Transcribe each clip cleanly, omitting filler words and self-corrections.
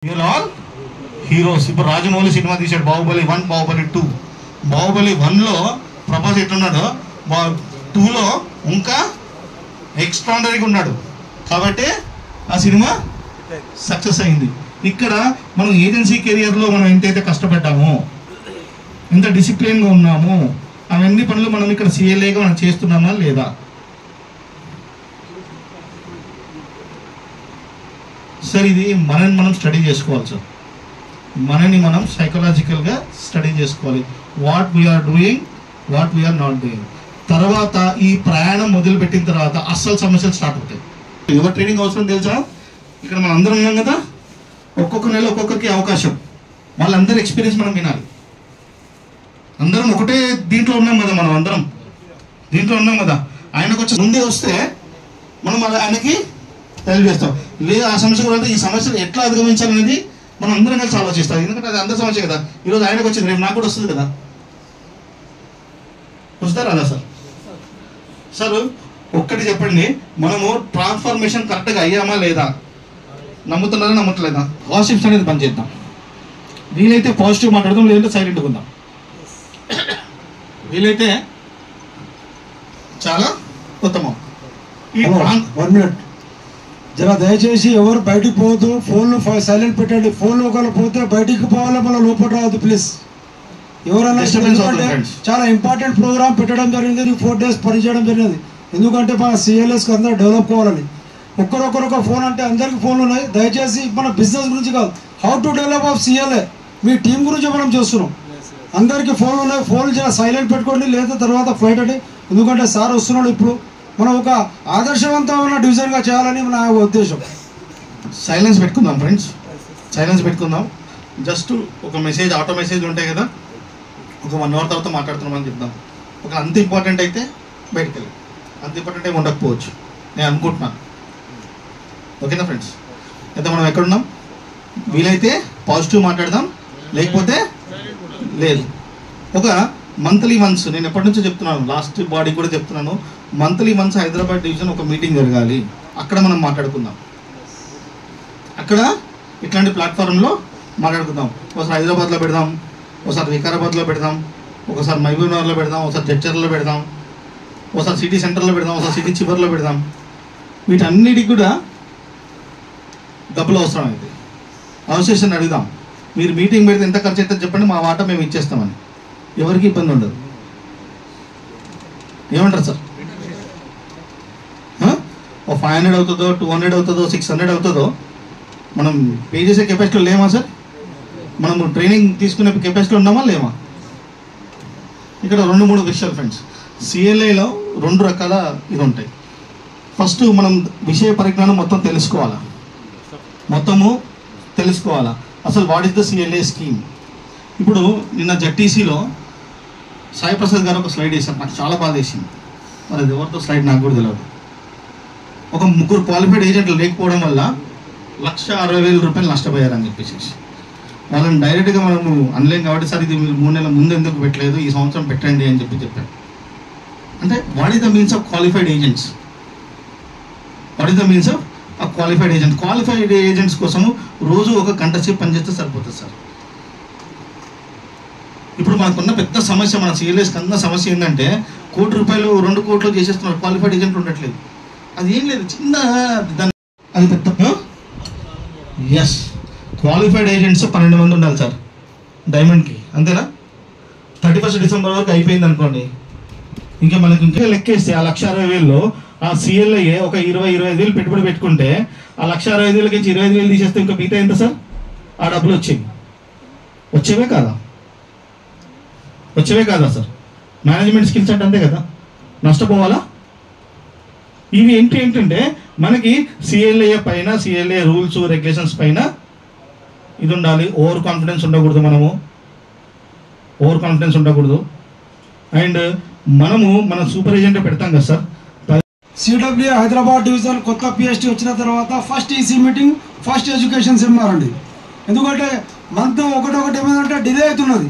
You'll all heroes. ఇప్పుడు Rajamouli cinema తీశాడు, బాహుబలి 1, బాహుబలి 2. బాహుబలి 1లో ప్రభాస్ ఎట్లున్నాడో 2లో ఇంకా ఎక్స్ట్రాడనరీగా ఉన్నాడు. కాబట్టి ఆ సినిమా సక్సెస్ అయింది. ఇక్కడ మనం ఏజెన్సీ కెరియర్లో మనం ఎంతైతే కష్టపడ్డామో, ఎంత డిసిప్లిన్గా ఉన్నామో, అవన్నీ పనులు మనం ఇక్కడ సిఎల్ఏగా మనం చేస్తున్నామా లేదా? సార్ ఇది మనని మనం స్టడీ చేసుకోవాలి సార్. మనని మనం సైకలాజికల్గా స్టడీ చేసుకోవాలి. What we are doing, what we are not doing. తర్వాత ఈ ప్రయాణం మొదలుపెట్టిన తర్వాత అస్సలు సమస్యలు స్టార్ట్ అవుతాయి. ఎవరు ట్రైనింగ్ అవసరం తెలుసా? ఇక్కడ మనం అందరం ఉన్నాం కదా, ఒక్కొక్క నెల ఒక్కొక్కరికి అవకాశం. వాళ్ళందరూ ఎక్స్పీరియన్స్ మనం వినాలి. అందరం ఒకటే దీంట్లో ఉన్నాం కదా, మనం అందరం దీంట్లో ఉన్నాం కదా. ఆయనకు వచ్చి ముందే వస్తే మనం ఆయనకి హెల్ప్ చేస్తాం. లేదా ఆ సమస్య కూడా ఈ సమస్యలు ఎట్లా అధిగమించాలనేది మనం అందరం కలిసి ఆలోచిస్తాం. ఎందుకంటే అది అందరి సమస్య కదా. ఈరోజు ఆయనకు వచ్చింది, రేపు నాకు కూడా వస్తుంది కదా. వస్తారా అలా సార్? సార్ ఒక్కటి చెప్పండి, మనము ట్రాన్స్ఫర్మేషన్ కరెక్ట్గా అయ్యామా లేదా? నమ్ముతున్నారా నమ్మట్లేదా? గాసిప్స్ అనేది బంద్ చేద్దాం. వీలైతే పాజిటివ్ మాట్లాడదాం, లేదంటే సైలెంట్గా ఉందాం. వీలైతే చాలా ఉత్తమం. ఈ 1 మినిట్ జర దయచేసి ఎవరు బయటికి పోవద్దు. ఫోన్లు సైలెంట్ పెట్టండి. ఫోన్లో ఒకళ్ళు పోతే బయటికి పోవాలా, మళ్ళీ లోపల రావద్దు ప్లీజ్. ఎవరన్నా చాలా ఇంపార్టెంట్ ప్రోగ్రామ్ పెట్టడం జరిగింది. 4 days పనిచేయడం జరిగింది. ఎందుకంటే మన సిఎల్ఎస్కి అందరూ డెవలప్ కావాలని. ఒక్కరొకరొక ఫోన్ అంటే అందరికీ ఫోన్లు ఉన్నాయి. దయచేసి మన బిజినెస్ గురించి కాదు, how to develop of CLA, me team గురించి మనం చేస్తున్నాం. అందరికీ ఫోన్లు ఉన్నాయి. ఫోన్లు చాలా సైలెంట్ పెట్టుకోండి, లేదా తర్వాత ఫ్లైట్ అండి. ఎందుకంటే సార్ వస్తున్నాడు. ఇప్పుడు మనం ఒక ఆదర్శవంతమైన డివిజన్గా చేయాలని నా ఉద్దేశం. సైలెన్స్ పెట్టుకుందాం ఫ్రెండ్స్, సైలెన్స్ పెట్టుకుందాం. జస్ట్ ఒక మెసేజ్, ఆటో మెసేజ్ ఉంటాయి కదా, ఒక 1 hour తర్వాత మాట్లాడుతున్నామని చెప్దాం. ఒక అంత ఇంపార్టెంట్ అయితే బయటకు వెళ్ళి, అంత ఇంపార్టెంట్ ఏమి ఉండకపోవచ్చు నేను అనుకుంటున్నాను. ఓకేనా ఫ్రెండ్స్? అయితే మనం ఎక్కడున్నాం? వీలైతే పాజిటివ్ మాట్లాడదాం, లేకపోతే లేదు. ఒక మంత్లీ వన్స్, నేను ఎప్పటి నుంచో చెప్తున్నాను, లాస్ట్ బాడీ కూడా చెప్తున్నాను, మంత్లీ వన్స్ హైదరాబాద్ డివిజన్ ఒక మీటింగ్ జరగాలి. అక్కడ మనం మాట్లాడుకుందాం. అక్కడ ఇట్లాంటి ప్లాట్ఫామ్లో మాట్లాడుకుందాం. ఒకసారి హైదరాబాద్లో పెడదాం, ఒకసారి వికారాబాద్లో పెడదాం, ఒకసారి మహబూబ్నగర్లో పెడదాం, ఒకసారి జడ్చర్లో పెడదాం, ఒకసారి సిటీ సెంటర్లో పెడదాం, ఒకసారి సిటీ చివరిలో పెడదాం. వీటన్నిటికి కూడా డబ్బులు అవసరం అయితే అసోసియేషన్ అడుగుదాం. మీరు మీటింగ్ పెడితే ఎంత ఖర్చు అవుతుందో చెప్పండి, మా వాటా మేము ఇచ్చేస్తామని. ఎవరికి ఇబ్బంది ఉండదు. ఏమంటారు సార్? ఓ 500 అవుతుందో, 200 అవుతుందో, 600 అవుతుందో మనం పే చేసే కెపాసిటీలో లేమా సార్? మనము ట్రైనింగ్ తీసుకునే కెపాసిటీలో ఉన్నామా లేమా? ఇక్కడ 2-3 విషయాలు ఫ్రెండ్స్. సిఎల్ఏలో 2 రకాల ఇది ఉంటాయి. ఫస్ట్ మనం విషయ పరిజ్ఞానం మొత్తం తెలుసుకోవాలా, మొత్తము తెలుసుకోవాలా. అసలు what is the CLA scheme. ఇప్పుడు నిన్న జెడ్టీసీలో సాయి ప్రసాద్ గారు ఒక స్లైడ్ వేశారు, నాకు చాలా బాధ వేసింది. మరి అది ఎవరితో స్లైడ్ నాకు కూడా తెలియదు. ఒక 3 క్వాలిఫైడ్ ఏజెంట్లు లేకపోవడం వల్ల 1,60,000 రూపాయలు నష్టపోయారని చెప్పేసి వాళ్ళని డైరెక్ట్గా మనము అనలేం. కాబట్టి సార్ ఇది మీరు 3 నెలల ముందు ఎందుకు పెట్టలేదు, ఈ సంవత్సరం పెట్టండి అని చెప్పారు. అంటే what is the means of qualified agents? What is the means of ఆ క్వాలిఫైడ్ ఏజెంట్? క్వాలిఫైడ్ ఏజెంట్స్ కోసము రోజు 1 గంట సేపు పనిచేస్తే సరిపోతుంది సార్. ఇప్పుడు మనకున్న పెద్ద సమస్య, మన సిఎల్ఎస్ కన్నా సమస్య ఏంటంటే, ₹1,00,00,000 2 కోట్లు చేసేస్తున్నారు, క్వాలిఫైడ్ ఏజెంట్ ఉండట్లేదు. అది ఏం లేదు, చిన్న దాన్ని అది పెద్ద. ఎస్, క్వాలిఫైడ్ ఏజెంట్స్ 12 మంది ఉండాలి సార్ డైమండ్కి, అంతేనా? 31 డిసెంబర్ వరకు అయిపోయింది అనుకోండి. ఇంకా మనకి ఇంకా లెక్కేస్తే ఆ 1,60,000లో ఆ సిఎల్ఐ ఒక 20-25 పెట్టుబడి పెట్టుకుంటే ఆ 1,60,000 నుంచి 25,000 తీసేస్తే ఇంకా మిగతా ఎంత సార్? ఆ డబ్బులు వచ్చేవే కాదా? వచ్చేవే కాదా సార్? మేనేజ్మెంట్ స్కిల్స్ అంటే అంతే కదా, నష్టపోవాలా? ఇవి ఏంటంటే మనకి సిఎల్ఏ పైన, సిఎల్ఏ రూల్స్ రెగ్యులేషన్స్ పైన ఇది ఉండాలి. ఓవర్ కాన్ఫిడెన్స్ ఉండకూడదు, మనము ఓవర్ కాన్ఫిడెన్స్ ఉండకూడదు. అండ్ మనము మన సూపర్ ఏజెంట్ పెడతాం కదా సార్. సిడబ్ల్యూ హైదరాబాద్ డివిజన్ కొత్త పిఎస్టీ వచ్చిన తర్వాత first EC meeting, first education seminar అండి. ఎందుకంటే మంత్ ఒకటి ఏమైందంటే డిలే అవుతున్నది.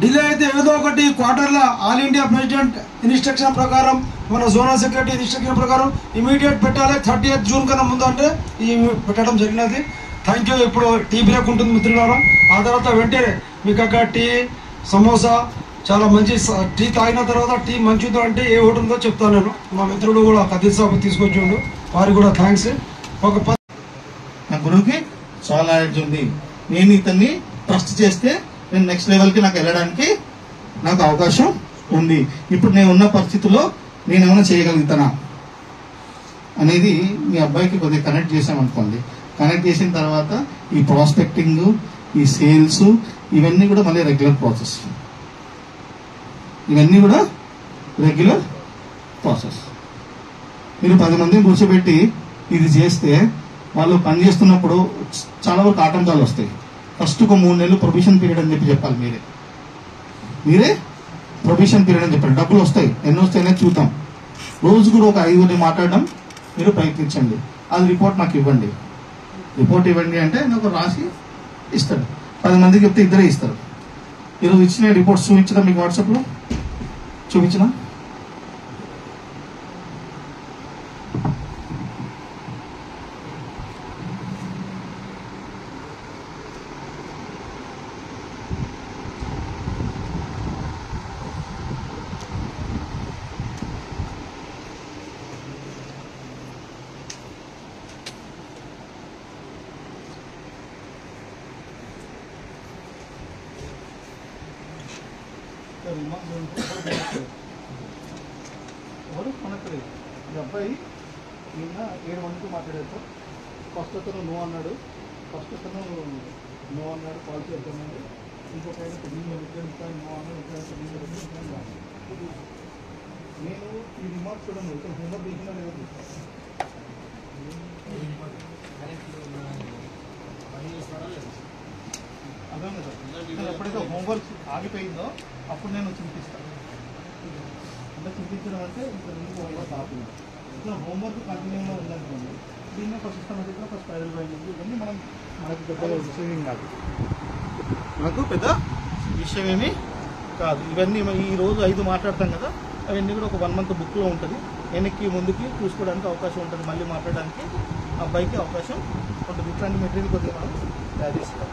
డిలే అయితే ఏదో ఒకటి క్వార్టర్లో ఆల్ ఇండియా ప్రెసిడెంట్ ఇన్స్ట్రక్షన్ ప్రకారం, మన జోనల్ సెక్రటరీ ఇన్స్ట్రక్షన్ ప్రకారం ఇమీడియట్ పెట్టాలి. 30th జూన్ కన్నా ముందు అంటే ఈ పెట్టడం జరిగినది. Thank you. ఇప్పుడు టీ బ్రేక్ ఉంటుంది మిత్రులారా. ఆ తర్వాత వెంటనే మీకు అక్కడ టీ సమోసా చాలా మంచి టీ తాగిన తర్వాత టీ మంచిదో అంటే ఏ హోటల్ ఉందో చెప్తాను నేను. మా మిత్రుడు కూడా కదిర్ సాబ్ తీసుకొచ్చిండు, వారికి కూడా థ్యాంక్స్. నా గురువుకి చాలా నాలెడ్జ్ ఉంది, నేను ఇతన్ని ట్రస్ట్ చేస్తే నేను నెక్స్ట్ లెవెల్కి నాకు వెళ్ళడానికి నాకు అవకాశం ఉంది. ఇప్పుడు నేను ఉన్న పరిస్థితుల్లో నేను ఏమైనా చేయగలుగుతానా అనేది మీ అబ్బాయికి కొద్దిగా కనెక్ట్ చేసామనుకోండి. కనెక్ట్ చేసిన తర్వాత ఈ ప్రాస్పెక్టింగ్, ఈ సేల్స్, ఇవన్నీ కూడా మళ్ళీ రెగ్యులర్ ప్రాసెస్. ఇవన్నీ కూడా రెగ్యులర్ ప్రాసెస్. మీరు 10 మందిని కూర్చోబెట్టి ఇది చేస్తే వాళ్ళు పని చేస్తున్నప్పుడు చాలా వరకు ఆటంకాలు వస్తాయి. ఫస్ట్ ఒక 3 నెలలు ప్రొబిషన్ పీరియడ్ అని చెప్పాలి. మీరే ప్రొబిషన్ పీరియడ్ అని చెప్పాలి. డబ్బులు వస్తాయి, ఎన్ని వస్తాయనే చూద్దాం. రోజు కూడా ఒక 5 మాట్లాడడం మీరు ప్రయత్నించండి. అది రిపోర్ట్ నాకు ఇవ్వండి. రిపోర్ట్ ఇవ్వండి అంటే నాకు రాసి ఇస్తాడు. 10 మందికి చెప్తే ఇద్దరే ఇస్తారు. ఈరోజు ఇచ్చిన రిపోర్ట్స్ చూపించడం మీకు వాట్సాప్లో చూపించిన ఎవరు కొనక్కలేదు. ఈ అబ్బాయి నిన్న 7 మందితో మాట్లాడారు. ఫస్ట్ అతను నో అన్నాడు, పాలసీ అర్థమైంది. ఇంకొక ఆయన 9 రూపాయలు నో అన్నాడు, నేను ఈ రిమార్క్స్ చూడండి. ఇక్కడ హోంవర్క్ చేసినా లేదు. అర్థం కదా, ఎప్పుడైతే హోంవర్క్ ఆగిపోయిందో అప్పుడు నేను చూపిస్తాను. అంటే చూపించడం అంటే ఇక్కడ నుంచి హోంవర్క్ ఆపుతుంది. ఇట్లా హోంవర్క్ కంటిన్యూగా ఉందనుకోండి, దీన్ని ఒక సిస్టమేటిక్గా ఒక స్పైరల్ బైండింగ్, ఇవన్నీ మనకు పెద్ద విషయం ఏం కాదు. మనకు పెద్ద విషయం ఏమీ కాదు. ఇవన్నీ ఈరోజు 5 మాట్లాడతాం కదా, అవన్నీ కూడా ఒక 1 మంత్ బుక్లో ఉంటుంది. వెనక్కి ముందుకి చూసుకోవడానికి అవకాశం ఉంటుంది, మళ్ళీ మాట్లాడడానికి అబ్బాయికి అవకాశం ఉంటుంది. ఇట్లాంటి మెటీరియల్ కొద్దిగా మనం తయారు చేస్తాం.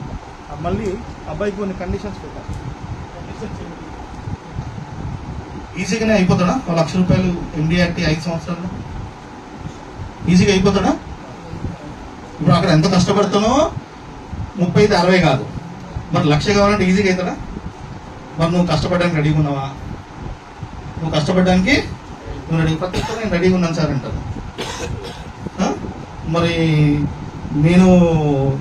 మళ్ళీ అబ్బాయికి కొన్ని కండిషన్స్ పెట్టాలి. కండిషన్స్ ఏమిటి? ఈజీగానే అయిపోతాడా? 1 లక్ష రూపాయలు MDRT 5 సంవత్సరాల్లో ఈజీగా అయిపోతాడా? ఇప్పుడు అక్కడ ఎంత కష్టపడతానో 30-60 కాదు, మరి 1 లక్ష కావాలంటే ఈజీగా అవుతాడా? మరి నువ్వు కష్టపడడానికి రెడీగా ఉన్నావా? నువ్వు కష్టపడడానికి నువ్వు రెడీ, ప్రతి ఒక్కరు నేను రెడీగా ఉన్నాను సార్ అంటారు. మరి నేను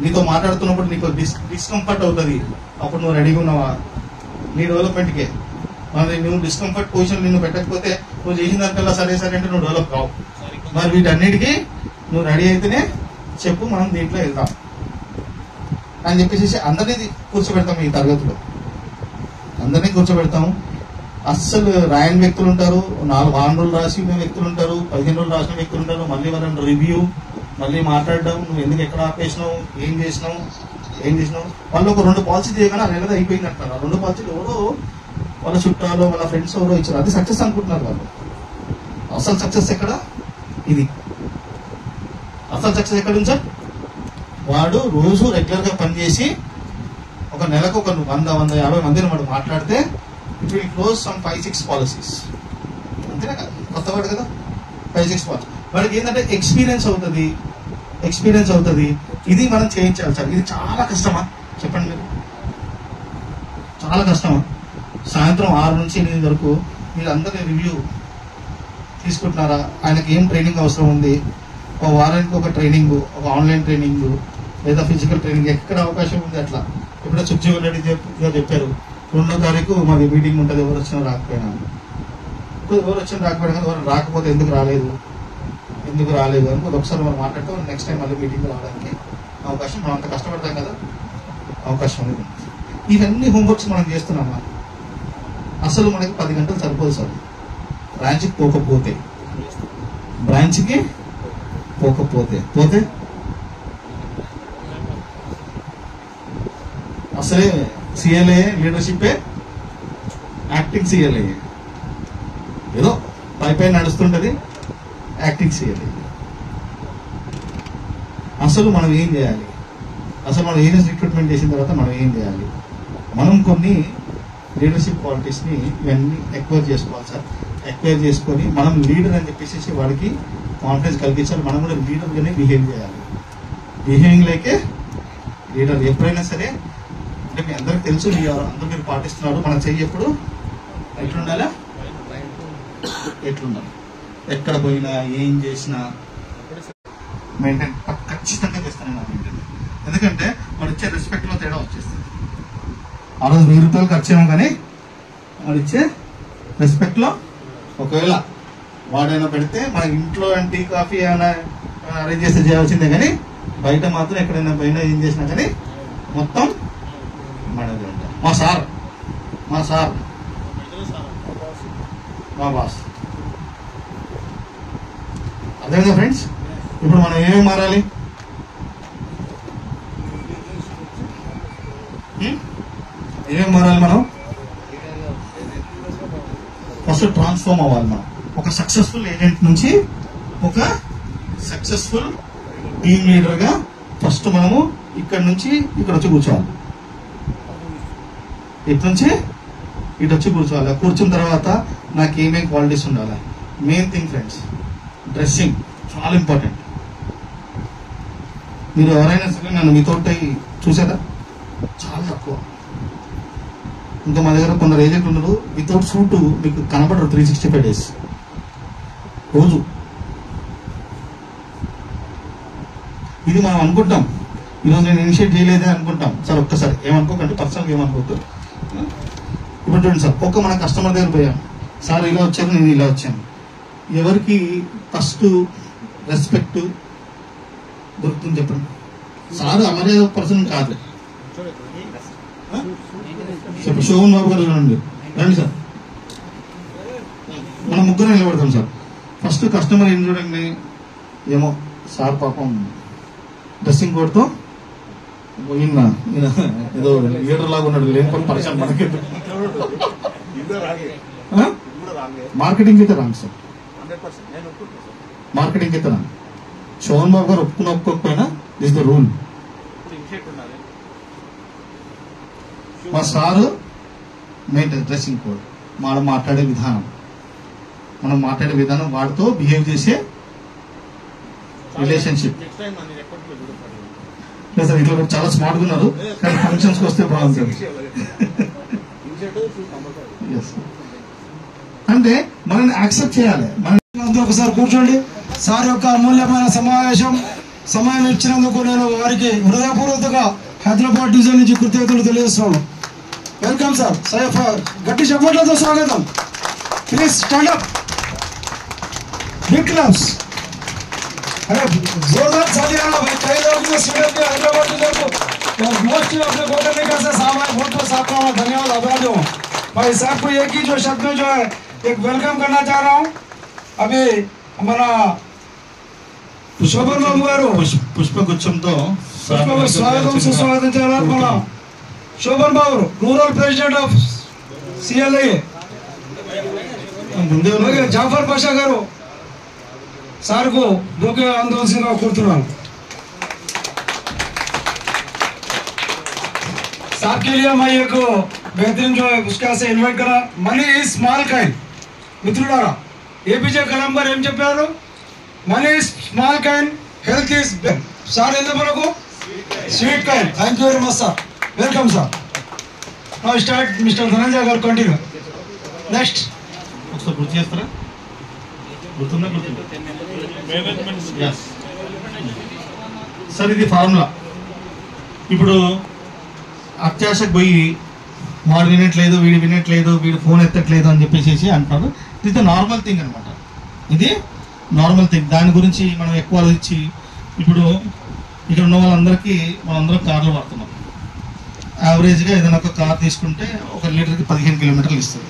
నీతో మాట్లాడుతున్నప్పుడు నీకు డిస్కంఫర్ట్ అవుతుంది, అప్పుడు నువ్వు రెడీగా ఉన్నావా? నీ డెవలప్మెంట్కే. మరి నువ్వు డిస్కంఫర్ట్ పొజిషన్ నిన్ను పెట్టకపోతే నువ్వు చేసిన దానికల్లా సరే సరే అంటే నువ్వు డెవలప్ కావు. మరి వీటన్నిటికీ నువ్వు రెడీ అయితేనే చెప్పు, మనం దీంట్లో వెళ్దాం అని చెప్పేసి అందరినీ కూర్చోబెడతాం. ఈ తరగతిలో అందరినీ కూర్చోబెడతాము. అస్సలు రాయని వ్యక్తులు ఉంటారు, 4 వారం రోజులు రాసిన వ్యక్తులు ఉంటారు, 15 రోజులు రాసిన వ్యక్తులు ఉంటారు. మళ్ళీ వాళ్ళని రివ్యూ, మళ్ళీ మాట్లాడడం, నువ్వు ఎందుకు ఎక్కడ ఆపేసినావు, ఏం చేసినావు. వాళ్ళు ఒక 2 పాలసీ చేయగానే ఆ నెలది అయిపోయింది అంటారు. ఆ 2 పాలసీలు ఎవరో వాళ్ళ చుట్టాలు, వాళ్ళ ఫ్రెండ్స్ ఎవరో ఇచ్చారు, అది సక్సెస్ అనుకుంటున్నారు వాళ్ళు. అసలు సక్సెస్ ఎక్కడ? ఇది అసలు సక్సెస్ ఎక్కడ ఉంది సార్? వాడు రోజు రెగ్యులర్గా పనిచేసి ఒక నెలకు ఒక 100-150 మందిని వాడు మాట్లాడితే it will close some 5-6 policies. అంతేనా కదా, కొత్తవాడు కదా, 5-6 పాలసీ. వాడికి ఏంటంటే ఎక్స్పీరియన్స్ అవుతుంది. ఇది మనం చేయించాలి సార్. ఇది చాలా కష్టమా చెప్పండి మీరు? చాలా కష్టమా? సాయంత్రం 6 నుంచి 8 వరకు మీరు అందరినీ రివ్యూ తీసుకుంటున్నారా? ఆయనకి ఏం ట్రైనింగ్ అవసరం ఉంది, ఒక వారానికి ఒక ట్రైనింగ్, ఒక ఆన్లైన్ ట్రైనింగ్ లేదా ఫిజికల్ ట్రైనింగ్ ఎక్కడ అవకాశం ఉంది అట్లా. ఇప్పుడు సుఖజీవన్ రెడ్డి చెప్పారు 2వ తారీఖు మాది మీటింగ్ ఉంటుంది, ఎవరు వచ్చినా రాకపోయినా. ఎవరు రాకపోతే ఎందుకు రాలేదు అని ఒకసారి మనం మాట్లాడితే నెక్స్ట్ టైం మళ్ళీ మీటింగ్ రావడానికి అవకాశం, మనం అంత కష్టపడతాం కదా, అవకాశం ఉంది. ఇవన్నీ హోంవర్క్స్ మనం చేస్తున్నామా? అసలు మనకి 10 గంటలు సరిపోదు సార్. బ్రాంచ్కి పోతే అసలే CLA లీడర్షిప్, యాక్టింగ్ CLA ఏదో పై నడుస్తుంటది, యాక్టింగ్ CLA. అసలు మనం ఏం చేయాలి? అసలు మనం ఏజెంట్స్ రిక్రూట్మెంట్ చేసిన తర్వాత మనం ఏం చేయాలి, మనం కొన్ని లీడర్షిప్ క్వాలిటీస్ని ఇవన్నీ ఎక్వైర్ చేసుకోవాలి సార్. ఎక్వైర్ చేసుకొని మనం లీడర్ అని చెప్పేసి వాడికి కాన్ఫిడెన్స్ కల్పించాలి. మనం కూడా లీడర్గానే బిహేవ్ చేయాలి. Behaving like a leader. ఎప్పుడైనా సరే అంటే మీ అందరికి తెలుసు, అందరూ మీరు పాటిస్తున్నారు. మనం చెయ్యి ఎప్పుడు ఎట్లుండాలా, ఎట్లుండాలి, ఎక్కడ పోయినా ఏం చేసినా మెయింటైన్ ఖచ్చితంగా చేస్తాను నా మెయింటైన్. ఎందుకంటే వాడు ఇచ్చే రెస్పెక్ట్లో తేడా వచ్చేస్తుంది. ఆ రోజు 1000 రూపాయలు ఖర్చు అయినా కానీ వాడు ఇచ్చే రెస్పెక్ట్లో ఒకవేళ వాడైనా పెడితే మన ఇంట్లో టీ కాఫీ అయినా అరేంజ్ చేస్తే చేయాల్సిందే, కానీ బయట మాత్రం ఎక్కడైనా పైన ఏం చేసినా కానీ మొత్తం మనది ఉంటాం. మా సార్ మా బాస్. అదేవిధంగా ఫ్రెండ్స్, ఇప్పుడు మనం ఏమేమి మారాలి, మనం ఫస్ట్ ట్రాన్స్ఫార్మ్ అవ్వాలి. మనం ఒక సక్సెస్ఫుల్ ఏజెంట్ నుంచి ఒక సక్సెస్ఫుల్ టీమ్ లీడర్ గా ఫస్ట్ మనము ఇక్కడ నుంచి ఇక్కడ వచ్చి కూర్చోవాలి. ఇటు నుంచి ఇటు వచ్చి కూర్చోవాలి. కూర్చున్న తర్వాత నాకు ఏమేమి క్వాలిటీస్ ఉండాలి. మెయిన్ థింగ్ ఫ్రెండ్స్, డ్రెస్సింగ్ చాలా ఇంపార్టెంట్. మీరు ఎవరైనా సరే నన్ను వితౌట్ టై చూసారా? చాలా తక్కువ. ఇంకా మా దగ్గర కొందరు ఏజెంట్లు ఉన్నారు, వితౌట్ సూట్ మీకు కనపడరు 365 days రోజు. ఇది మనం అనుకుంటాం, ఈరోజు నేను ఇనిషియేట్ చేయలేదే అనుకుంటాం సార్. ఒక్కసారి ఏమనుకోకండి, పర్సనల్గా ఏమనుకోవద్దు. ఇప్పుడు చూడండి సార్, మన కస్టమర్ దగ్గర పోయాం, సార్ ఇలా వచ్చారు, నేను ఇలా వచ్చాను. ఎవరికి ఫస్ట్ రెస్పెక్ట్ దొరుకుతుంది చెప్పండి? సార్ అమర్యాద పర్సన్ కాదు. శోభన్ బాబు గారు రండి సార్, మనం ముగ్గురు నిలబడతాం సార్. ఫస్ట్ కస్టమర్ ఏం చూడండి, ఏమో సార్ పాపం డ్రెస్సింగ్ కోడ్తో ఈయన ఏదో లీడర్ లాగా ఉన్నాడు, లేని పరిచయం మనకి. మార్కెటింగ్ అయితే రాంగ్ సార్, మార్కెటింగ్ అయితే రాంగ్. శోభన్ బాబు గారు ఒప్పుకోకపోయినా దిస్ ద రూల్. మా సారు మెయింటైన్ డ్రెస్సింగ్ కోడ్, మనం మాట్లాడే విధానం, వాడితో బిహేవ్ చేసే రిలేషన్షిప్. లేదు సార్, ఇట్లా చాలా స్మార్ట్గా ఉన్నారు, కానీ ఫంక్షన్స్కి వస్తే బాగుంటుంది. అంటే మనల్ని యాక్సెప్ట్ చేయాలి. అందరూ ఒకసారి కూర్చోండి. సార్ యొక్క అమూల్యమైన సమయం ఇచ్చినందుకు నేను వారికి హృదయపూర్వకంగా హైదరాబాద్ డివిజన్ నుంచి కృతజ్ఞతలు తెలియజేస్తున్నాను. Welcome sir. గట్టి చప్పట్లతో స్వాగతం. Please stand up. Big class. अरे जोरदार ताली आना भाई, कई लोग ने स्टूडेंट के हैदराबाद डिवीजन को और मोस्ट अपने कोटे में कैसे साहब बहुत बहुत साहब का धन्यवाद आभार हूँ भाई साहब को। एक ही जो शब्द में जो है एक वेलकम करना चाह रहा हूँ. अभी हमारा शोभन बाबू गारू పుష్పగుచ్చంతో स्वागत सुस्वागत మన Shobhan Babu rural president of CLA Jafar Pasha garu sir को బొకే అందవలసిందిగా కోరుతున్నాను. साहब के लिए मैं एक बेहतरीन जो है उसका से इन्वाइट करा. Money is small kind. మిత్రులారా, APJ కలాం గారు ఏం చెప్పారు? Money is small kind, health is big. Sir ఎంత మనకు sweet kind. Thank you very much sir. Welcome sir. Now start mister Dhananjaya garu continue. Next ఒకసారి గుర్తు చేస్తారా? గుర్తుందా? సార్ ఇది ఫార్ములా. ఇప్పుడు అత్యాశకు పోయి వాడు వినట్లేదు, వీడు వినట్లేదు, వీడు ఫోన్ ఎత్తట్లేదు అని చెప్పేసి అంటారు. ఇది నార్మల్ థింగ్ అనమాట. ఇది నార్మల్ థింగ్. దాని గురించి మనం ఎక్కువ ఆలోచించి, ఇప్పుడు ఇక్కడ ఉన్న వాళ్ళందరికీ మనందరం కార్లు వాడుతున్నాం. యావరేజ్గా ఏదైనా ఒక కార్ తీసుకుంటే 1 లీటర్కి 15 కిలోమీటర్లు ఇస్తుంది.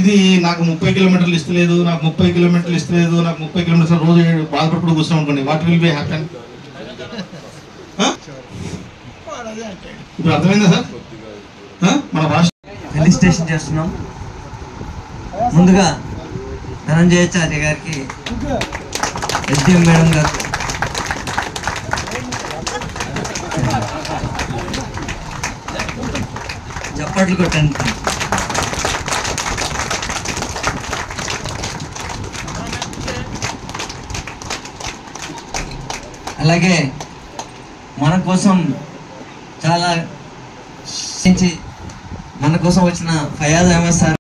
ఇది నాకు 30 కిలోమీటర్లు ఇస్తలేదు, నాకు 30 కిలోమీటర్లు ఇస్తలేదు, నాకు 30 కిలోమీటర్లు రోజు బాధపడుతూ కూర్చొని అనుకోండి. What will be happen? ఇప్పుడు అర్థమైందా సార్? మన భాష రిజిస్ట్రేషన్ చేస్తున్నాం. ముందుగా ధనంజయాచార్య గారికి, SDM మేడం గారు, చప్పట్లు కొట్టండి. అలాగే మన కోసం చాలా మన కోసం వచ్చిన ఫయాజ్ అహ్మద్ సార్